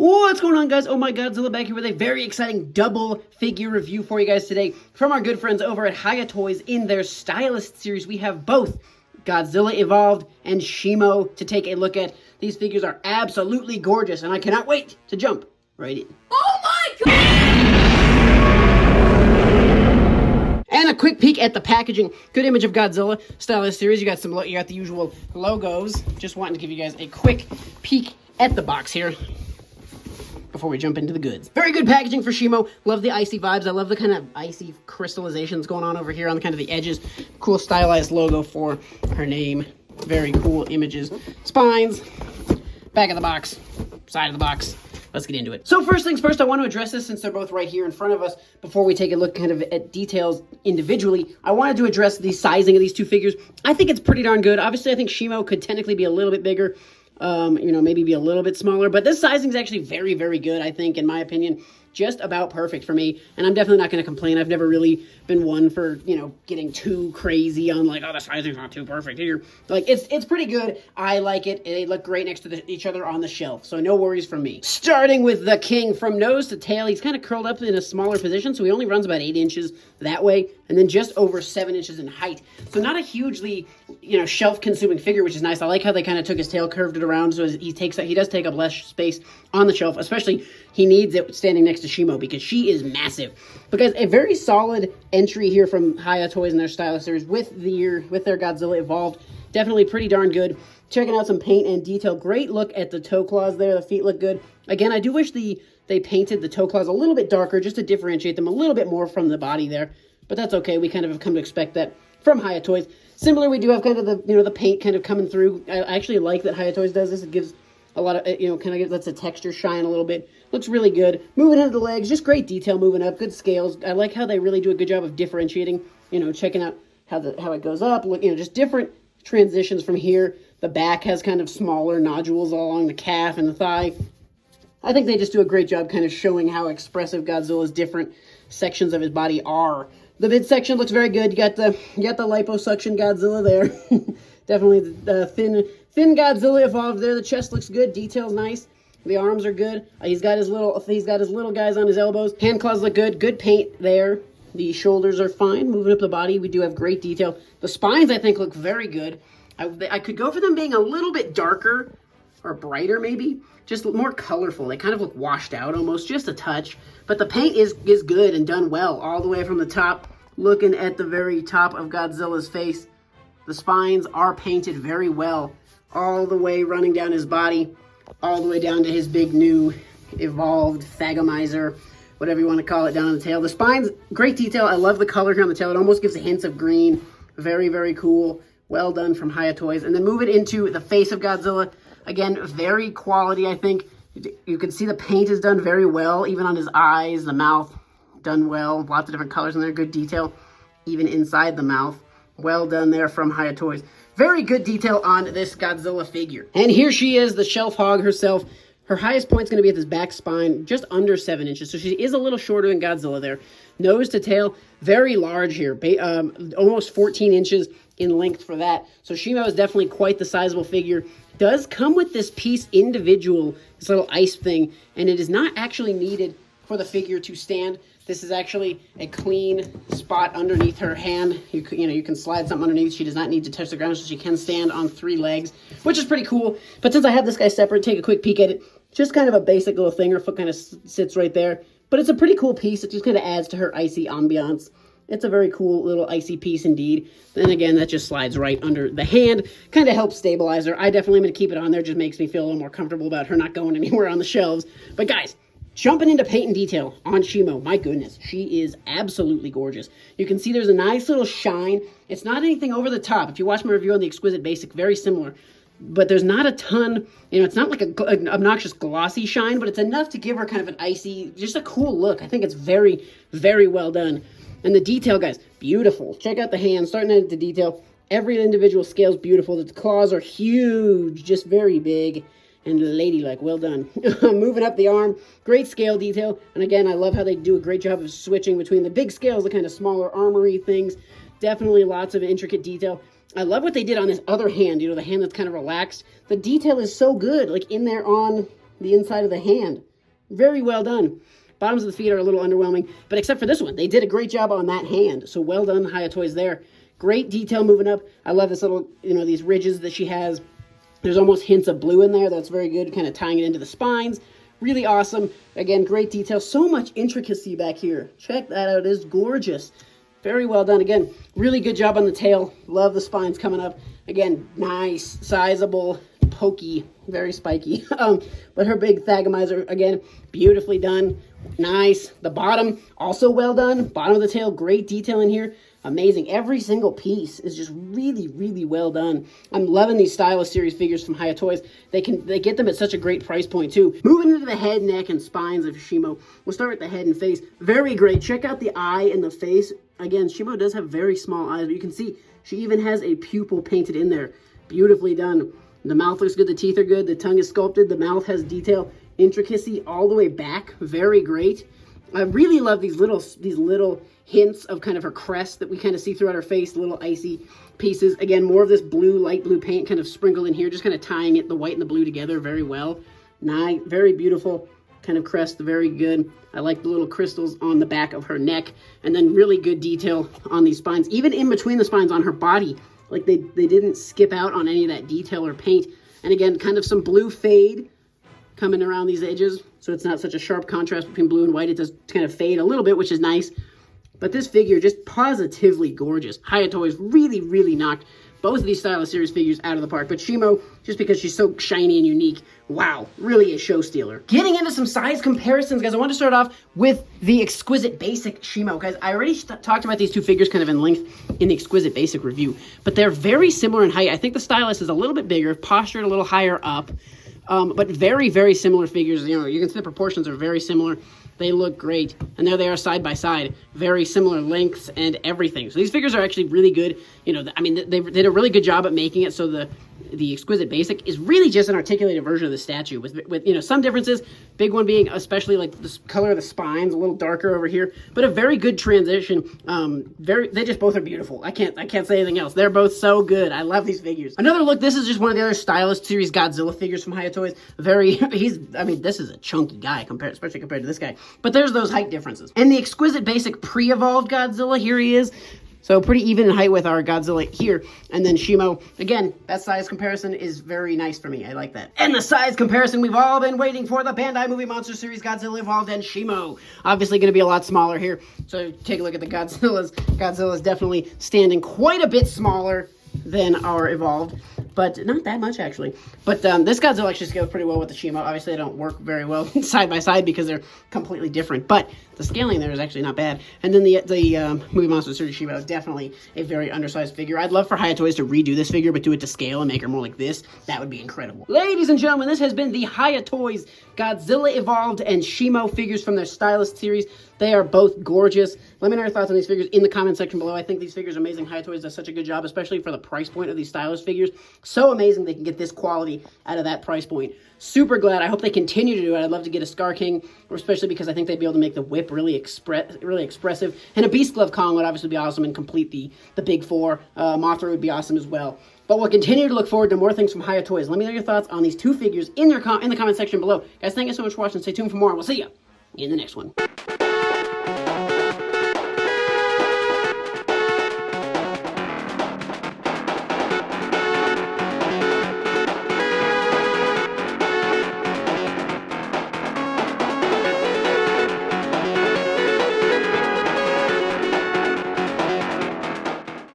What's going on, guys? Oh my Godzilla back here with a very exciting double figure review for you guys today from our good friends over at HIYA Toys. In their Stylist Series, we have both Godzilla Evolved and Shimo to take a look at. These figures are absolutely gorgeous, and I cannot wait to jump right in. Oh my god! And a quick peek at the packaging. Good image of Godzilla Stylist Series. You got the usual logos. Just wanting to give you guys a quick peek at the box here before we jump into the goods. Very good packaging for Shimo. Love the icy vibes. I love the kind of icy crystallizations going on over here on the kind of the edges. Cool stylized logo for her name. Very cool images. Spines. Back of the box. Side of the box. Let's get into it. So first things first, I want to address this since they're both right here in front of us. Before we take a look kind of at details individually, I wanted to address the sizing of these two figures. I think it's pretty darn good. Obviously, I think Shimo could technically be a little bit bigger. Maybe be a little bit smaller, but this sizing is actually very, very good, I think, in my opinion. Just about perfect for me, and I'm definitely not going to complain. I've never really been one for, getting too crazy on, like, oh, the sizing's not too perfect here. Like, it's pretty good. I like it. They look great next to each other on the shelf, so no worries from me. Starting with the king, from nose to tail, he's kind of curled up in a smaller position, so he only runs about 8 inches that way, and then just over 7 inches in height. So not a hugely, shelf-consuming figure, which is nice. I like how they kind of took his tail, curved it around, so he does take up less space on the shelf, especially he needs it standing next to Shimo because she is massive. But guys, a very solid entry here from HIYA Toys and their Stylist Series with their Godzilla Evolved. Definitely pretty darn good. Checking out some paint and detail. Great look at the toe claws there. The feet look good. Again, I do wish they painted the toe claws a little bit darker just to differentiate them a little bit more from the body there. But that's okay. We kind of have come to expect that from HIYA Toys. Similar, we do have kind of the paint kind of coming through. I actually like that HIYA Toys does this. It gives a lot of, kind of lets the texture shine a little bit. Looks really good. Moving into the legs, just great detail moving up, good scales. I like how they really do a good job of differentiating, checking out how it goes up, just different transitions from here. The back has kind of smaller nodules all along the calf and the thigh. I think they just do a great job kind of showing how expressive Godzilla's different sections of his body are. The midsection looks very good. You got the liposuction Godzilla there. Definitely the thin Godzilla Evolved there. The chest looks good. Detail's nice. The arms are good. He's got his little guys on his elbows. Hand claws look good. Good paint there. The shoulders are fine. Moving up the body, we do have great detail. The spines, I think, look very good. I could go for them being a little bit darker or brighter, maybe. Just more colorful. They kind of look washed out almost, just a touch. But the paint is good and done well all the way from the top. Looking at the very top of Godzilla's face, the spines are painted very well. All the way running down his body, all the way down to his big new evolved thagomizer, whatever you want to call it, down on the tail. The spines, great detail. I love the color here on the tail. It almost gives hints of green. Very, very cool. Well done from HIYA Toys. And then moving into the face of Godzilla. Again, very quality, I think. You can see the paint is done very well, even on his eyes, the mouth, done well. Lots of different colors in there, good detail, even inside the mouth. Well done there from HIYA Toys. Very good detail on this Godzilla figure. And here she is, the shelf hog herself. Her highest point is going to be at this back spine, just under 7 inches. So she is a little shorter than Godzilla there. Nose to tail, very large here. Almost 14 inches in length for that. So Shimo is definitely quite the sizable figure. Does come with this piece individual, this little ice thing, and it is not actually needed for the figure to stand. This is actually a clean spot underneath her hand. You can slide something underneath. She does not need to touch the ground, so she can stand on 3 legs, which is pretty cool. But since I have this guy separate, take a quick peek at it. Just kind of a basic little thing. Her foot kind of sits right there. But it's a pretty cool piece. It just kind of adds to her icy ambiance. It's a very cool little icy piece indeed. Then again, that just slides right under the hand. Kind of helps stabilize her. I definitely am going to keep it on there. Just makes me feel a little more comfortable about her not going anywhere on the shelves. But guys, jumping into paint and detail on Shimo, my goodness, she is absolutely gorgeous. You can see there's a nice little shine. It's not anything over the top. If you watch my review on the Exquisite Basic, very similar. But there's not a ton, it's not like an obnoxious glossy shine, but it's enough to give her kind of an icy, just a cool look. I think it's very, very well done. And the detail, guys, beautiful. Check out the hands, starting at the detail. Every individual scale is beautiful. The claws are huge, just very big and ladylike. Well done. Moving up the arm, great scale detail. And again, I love how they do a great job of switching between the big scales, the kind of smaller armory things. Definitely lots of intricate detail. I love what they did on this other hand, the hand that's kind of relaxed. The detail is so good, like in there on the inside of the hand. Very well done. Bottoms of the feet are a little underwhelming, but except for this one, they did a great job on that hand. So well done, HIYA Toys there. Great detail moving up. I love this little, these ridges that she has. There's almost hints of blue in there. That's very good, kind of tying it into the spines. Really awesome. Again, great detail. So much intricacy back here. Check that out. It is gorgeous. Very well done. Again, really good job on the tail. Love the spines coming up. Again, nice, sizable, pokey, very spiky. But her big thagomizer, again, beautifully done. Nice. The bottom, also well done. Bottom of the tail, great detail in here. Amazing. Every single piece is just really, really well done. I'm loving these Stylist Series figures from HIYA Toys. They get them at such a great price point too. Moving into the head, neck, and spines of Shimo. We'll start with the head and face. Very great. Check out the eye and the face. Again, Shimo does have very small eyes, but you can see she even has a pupil painted in there. Beautifully done. The mouth looks good. The teeth are good. The tongue is sculpted. The mouth has detail, intricacy all the way back. Very great. I really love these little hints of kind of her crest that we kind of see throughout her face, little icy pieces. Again, more of this blue, light blue paint kind of sprinkled in here, just kind of tying it, the white and the blue together very well. Nice, very beautiful kind of crest, very good. I like the little crystals on the back of her neck, and then really good detail on these spines, even in between the spines on her body. Like they didn't skip out on any of that detail or paint. And again, kind of some blue fade coming around these edges, so it's not such a sharp contrast between blue and white. It does kind of fade a little bit, which is nice. But this figure, just positively gorgeous. HIYA Toys really, really knocked both of these Stylist Series figures out of the park. But Shimo, just because she's so shiny and unique, wow, really a show stealer. Getting into some size comparisons, guys, I want to start off with the Exquisite Basic Shimo. Guys, I already talked about these two figures kind of in length in the Exquisite Basic review, but they're very similar in height. I think the Stylist is a little bit bigger, postured a little higher up, but very, very similar figures. You can see the proportions are very similar. They look great, and there they are side by side. Very similar lengths and everything. So these figures are actually really good. I mean, they did a really good job at making it so the Exquisite Basic is really just an articulated version of the statue with some differences. Big one being especially like the color of the spines, a little darker over here, but a very good transition. They just both are beautiful. I can't say anything else. They're both so good. I love these figures. Another look. This is just one of the other Stylist Series Godzilla figures from HIYA Toys. This is a chunky guy especially compared to this guy. But there's those height differences. And the Exquisite Basic pre-evolved Godzilla, here he is. So pretty even in height with our Godzilla here. And then Shimo, again, that size comparison is very nice for me. I like that. And the size comparison we've all been waiting for, the Bandai Movie Monster Series Godzilla Evolved and Shimo. Obviously going to be a lot smaller here. So take a look at the Godzillas. Godzilla's definitely standing quite a bit smaller than our Evolved, but not that much actually. But this Godzilla actually scales pretty well with the Shimo. Obviously, they don't work very well side by side because they're completely different, but the scaling there is actually not bad. And then the Movie Monster Series Shimo is definitely a very undersized figure. I'd love for HIYA Toys to redo this figure, but do it to scale and make her more like this. That would be incredible. Ladies and gentlemen, this has been the HIYA Toys Godzilla Evolved and Shimo figures from their Stylist Series. They are both gorgeous. Let me know your thoughts on these figures in the comment section below. I think these figures are amazing. HIYA Toys does such a good job, especially for the price point of these Stylist figures. So amazing they can get this quality out of that price point. Super glad. I hope they continue to do it. I'd love to get a Scar King, especially because I think they'd be able to make the whip really expressive. And a Beast Glove Kong would obviously be awesome and complete the big four. Mothra would be awesome as well. But we'll continue to look forward to more things from HIYA Toys. Let me know your thoughts on these two figures in the comment section below. Guys, thank you so much for watching. Stay tuned for more, and we'll see you in the next one.